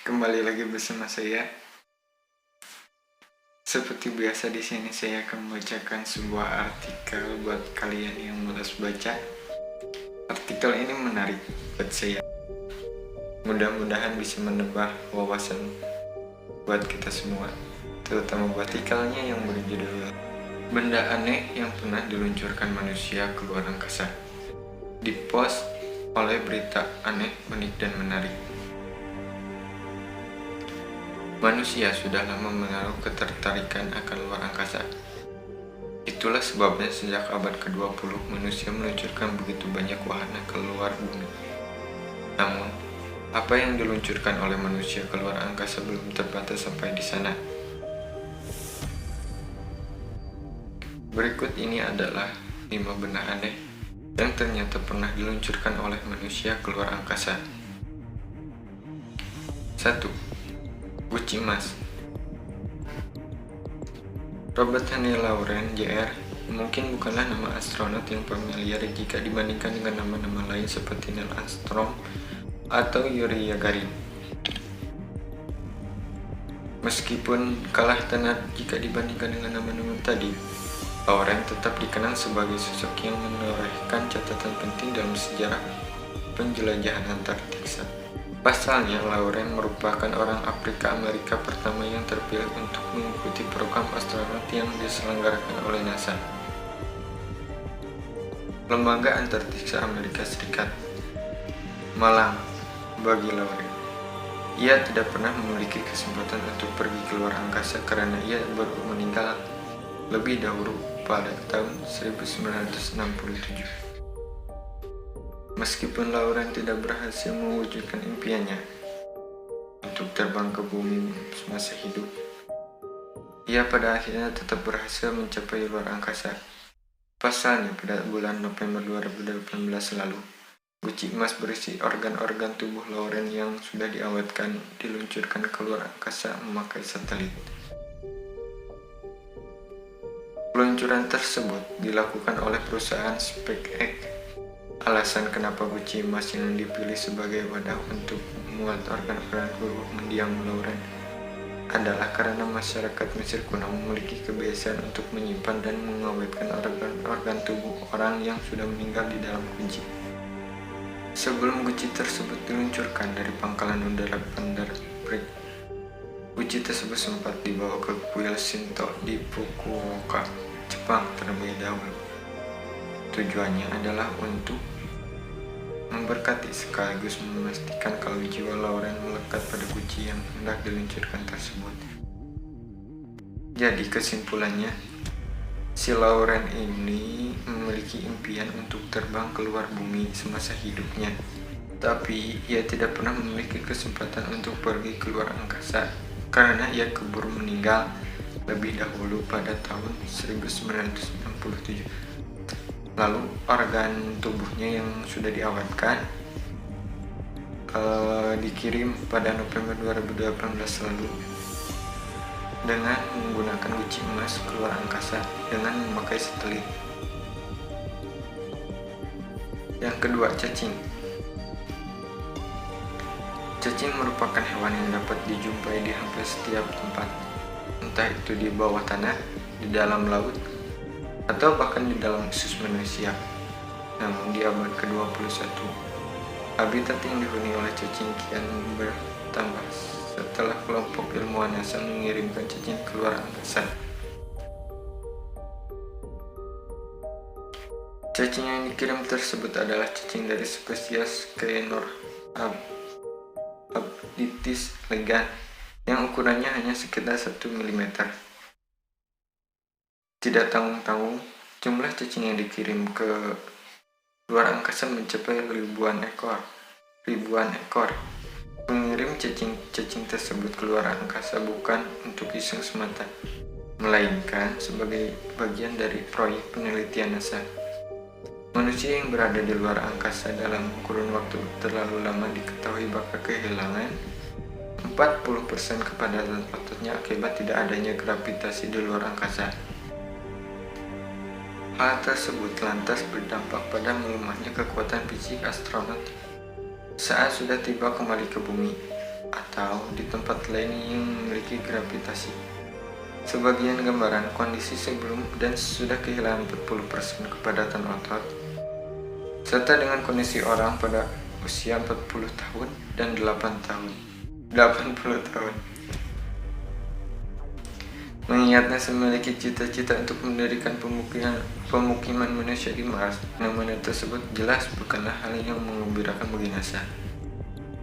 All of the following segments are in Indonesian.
Kembali lagi bersama saya. Seperti biasa di sini saya akan membacakan sebuah artikel buat kalian yang malas baca. Artikel ini menarik buat saya. Mudah-mudahan bisa menambah wawasan buat kita semua, terutama buat artikelnya yang berjudul Benda Aneh yang Pernah Diluncurkan Manusia ke Luar Angkasa. Dipost oleh Berita Aneh, Unik, dan Menarik. Manusia sudah lama menaruh ketertarikan akan luar angkasa. Itulah sebabnya sejak abad ke-20 manusia meluncurkan begitu banyak wahana ke luar bumi. Namun, apa yang diluncurkan oleh manusia ke luar angkasa belum terbatas sampai di sana. Berikut ini adalah 5 benda aneh yang ternyata pernah diluncurkan oleh manusia ke luar angkasa. 1. Guci emas. Robert Henry Lauren, Jr. mungkin bukanlah nama astronot yang familiar jika dibandingkan dengan nama-nama lain seperti Neil Armstrong atau Yuri Gagarin. Meskipun kalah tenar jika dibandingkan dengan nama-nama tadi, Lauren tetap dikenal sebagai sosok yang menorehkan catatan penting dalam sejarah penjelajahan Antartika. Pasalnya, Lauren merupakan orang Afrika Amerika pertama yang terpilih untuk mengikuti program astronot yang diselenggarakan oleh NASA, Lembaga Antartika Amerika Serikat. Malang bagi Lauren. Ia tidak pernah memiliki kesempatan untuk pergi ke luar angkasa karena ia baru meninggal lebih dahulu pada tahun 1967. Meskipun Lauren tidak berhasil mewujudkan impiannya untuk terbang ke bumi semasa hidup, ia pada akhirnya tetap berhasil mencapai luar angkasa. Pasalnya, pada bulan November 2018 lalu, guci emas berisi organ-organ tubuh Lauren yang sudah diawetkan diluncurkan ke luar angkasa memakai satelit. Peluncuran tersebut dilakukan oleh perusahaan SpaceX. Alasan kenapa guci emas yang dipilih sebagai wadah untuk memuat organ-organ tubuh mendiang Lauren adalah karena masyarakat Mesir kuno memiliki kebiasaan untuk menyimpan dan mengawetkan organ-organ tubuh orang yang sudah meninggal di dalam guci. Sebelum guci tersebut diluncurkan dari pangkalan udara Bandar Brig, guci tersebut sempat dibawa ke kuil Shinto di Fukuoka, Jepang terlebih dahulu. Tujuannya adalah untuk memberkati sekaligus memastikan kalau jiwa Lauren melekat pada guci yang hendak diluncurkan tersebut. Jadi kesimpulannya, si Lauren ini memiliki impian untuk terbang ke luar bumi semasa hidupnya, tapi ia tidak pernah memiliki kesempatan untuk pergi ke luar angkasa karena ia keburu meninggal lebih dahulu pada tahun 1967. Lalu organ tubuhnya yang sudah diawetkan dikirim pada November 2018 lalu dengan menggunakan guci emas keluar angkasa dengan memakai satelit. Yang kedua, cacing. Cacing merupakan hewan yang dapat dijumpai di hampir setiap tempat, entah itu di bawah tanah, di dalam laut, atau bahkan di dalam usus manusia. Namun di abad ke-21, habitat yang dihuni oleh cacing kian bertambah setelah kelompok ilmuwan NASA mengirimkan cacing keluar angkasa. Cacing yang dikirim tersebut adalah cacing dari spesies Caenorhabditis elegans yang ukurannya hanya sekitar 1 mm. Tidak tanggung-tanggung, jumlah cacing yang dikirim ke luar angkasa mencapai ribuan ekor. Pengirim cacing tersebut ke luar angkasa bukan untuk iseng semata, melainkan sebagai bagian dari proyek penelitian NASA. Manusia yang berada di luar angkasa dalam kurun waktu terlalu lama diketahui bakal kehilangan 40% kepadatan ototnya akibat tidak adanya gravitasi di luar angkasa. Hal tersebut lantas berdampak pada melemahnya kekuatan fisik astronot saat sudah tiba kembali ke bumi. atau di tempat lain yang memiliki gravitasi. Sebagian gambaran kondisi sebelum dan sudah kehilangan 40% kepadatan otot, serta dengan kondisi orang pada usia 40 tahun dan 80 tahun. Mengingat NASA memiliki cita-cita untuk mendirikan pemukiman manusia di Mars, fenomena tersebut jelas bukanlah hal yang menggembirakan bagi NASA.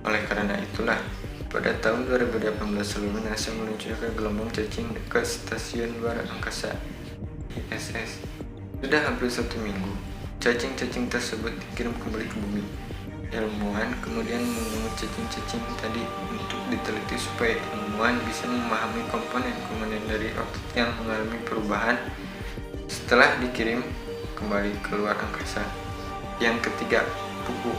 Oleh karena itulah, pada tahun 2018 lalu NASA meluncurkan gelombang cacing ke Stasiun Luar Angkasa ISS. Sudah hampir 1 minggu, cacing-cacing tersebut dikirim kembali ke bumi. Ilmuwan kemudian memungut cacing-cacing tadi untuk diteliti supaya ilmuwan bisa memahami komponen-komponen dari otot yang mengalami perubahan setelah dikirim kembali ke luar angkasa. Yang ketiga, buku.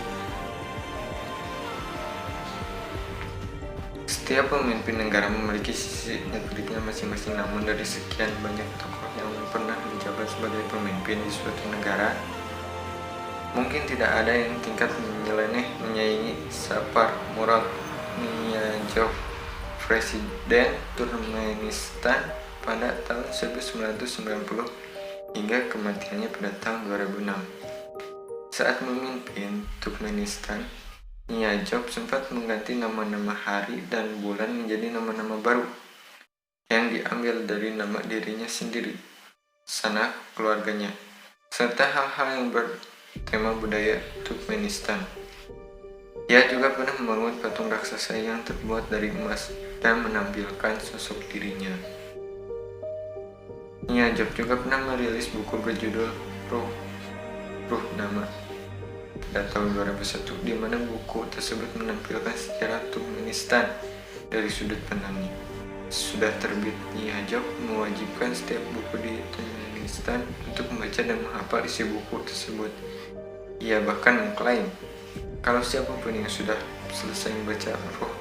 Setiap pemimpin negara memiliki sisi nyatanya masing-masing, namun dari sekian banyak tokoh yang pernah menjabat sebagai pemimpin di suatu negara, mungkin tidak ada yang tingkat menyeleneh menyaingi Sapar Murad Niyazov, Presiden Turkmenistan pada tahun 1990 hingga kematiannya pada tahun 2006. Saat memimpin Turkmenistan, Niyazov sempat mengganti nama-nama hari dan bulan menjadi nama-nama baru yang diambil dari nama dirinya sendiri, sanak keluarganya, serta hal-hal yang bertema budaya Turkmenistan. Ia juga pernah membangun patung raksasa yang terbuat dari emas dan menampilkan sosok dirinya. Niyazov juga pernah merilis buku berjudul Ruh Nama pada tahun 2001, di mana buku tersebut menampilkan sejarah Turkmenistan dari sudut pandangnya. Sudah terbit, Niyazov mewajibkan setiap buku di Turkmenistan untuk membaca dan menghafal isi buku tersebut. Ia bahkan mengklaim kalau siapapun yang sudah selesai membaca Ruh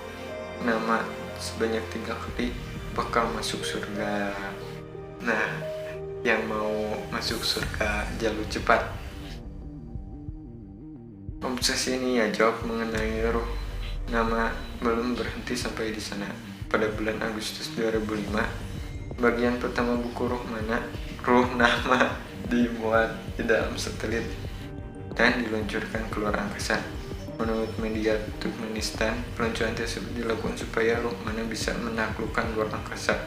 Nama sebanyak 3 kali bakal masuk surga. Nah, yang mau masuk surga jalur cepat. Obsesi Niyazov mengenai Ruh Nama belum berhenti sampai di sana. Pada bulan Agustus 2005, bagian pertama buku Ruh Nama dimuat di dalam satelit dan diluncurkan ke luar angkasa. Menurut media Turkmenistan, peluncuran tersebut dilakukan supaya Ruh Mana bisa menaklukkan luar angkasa.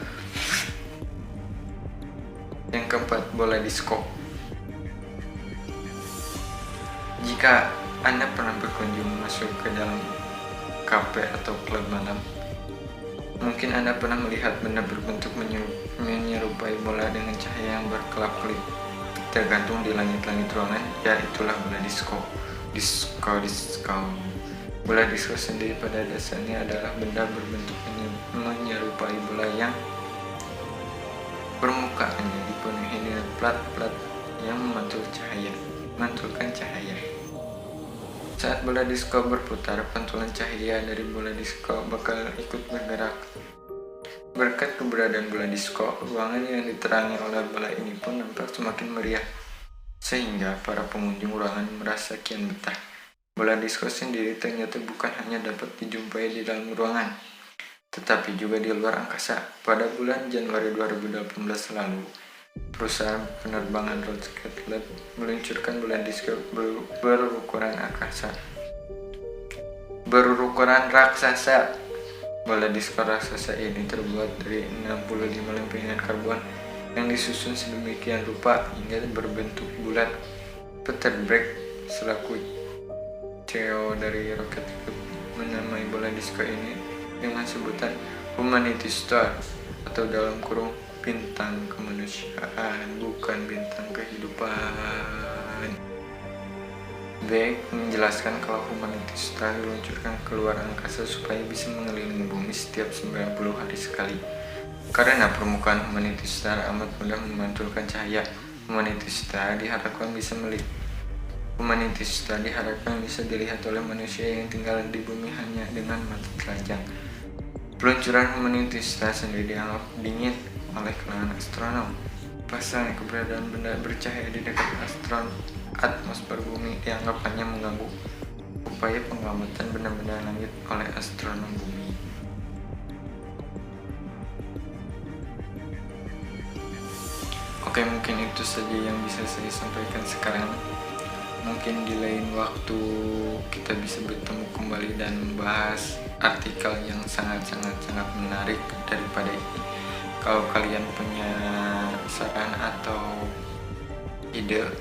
Yang keempat, bola disko. Jika Anda pernah berkunjung masuk ke dalam kafe atau klub malam, mungkin Anda pernah melihat benda berbentuk menyerupai bola dengan cahaya yang berkelap-kelip tergantung di langit-langit ruangan. Ya, itulah bola disko. Bola disko sendiri pada dasarnya adalah benda berbentuk menyerupai bola yang permukaannya dipenuhi dengan plat-plat yang memantulkan cahaya. Saat bola disko berputar, pantulan cahaya dari bola disko bakal ikut bergerak. Berkat keberadaan bola disko, ruangan yang diterangi oleh bola ini pun nampak semakin meriah, sehingga para pengunjung ruangan merasa kian betah. Bola disko sendiri ternyata bukan hanya dapat dijumpai di dalam ruangan, tetapi juga di luar angkasa. Pada bulan Januari 2018 lalu, perusahaan penerbangan Roskilde meluncurkan bola disko berukuran raksasa. Bola disko raksasa ini terbuat dari 65 lempengan karbon yang disusun sedemikian rupa hingga berbentuk bulat. Peter Bragg selaku CEO dari Rocketdyne menamai bola disko ini dengan sebutan Humanity Star, atau dalam kurung bintang kemanusiaan, bukan bintang kehidupan. Bragg menjelaskan kalau Humanity Star diluncurkan ke luar angkasa supaya bisa mengelilingi bumi setiap 90 hari sekali. Karena permukaan Humanity Star amat mudah memantulkan cahaya, Humanity Star diharapkan bisa dilihat oleh manusia yang tinggal di bumi hanya dengan mata telanjang. Peluncuran Humanity Star sendiri dianggap dingin oleh kalangan astronom. Pasalnya, keberadaan benda bercahaya di dekat atmosfer bumi dianggap hanya mengganggu upaya pengamatan benda-benda langit oleh astronom bumi. Oke, mungkin itu saja yang bisa saya sampaikan sekarang. Mungkin di lain waktu kita bisa bertemu kembali dan membahas artikel yang sangat menarik daripada ini. Kalau kalian punya saran atau ide,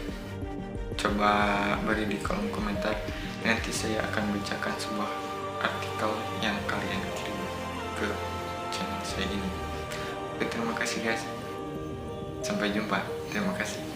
coba beri di kolom komentar. Nanti saya akan bacakan sebuah artikel yang kalian kirim ke channel saya ini. Oke, terima kasih guys. Sampai jumpa. Terima kasih.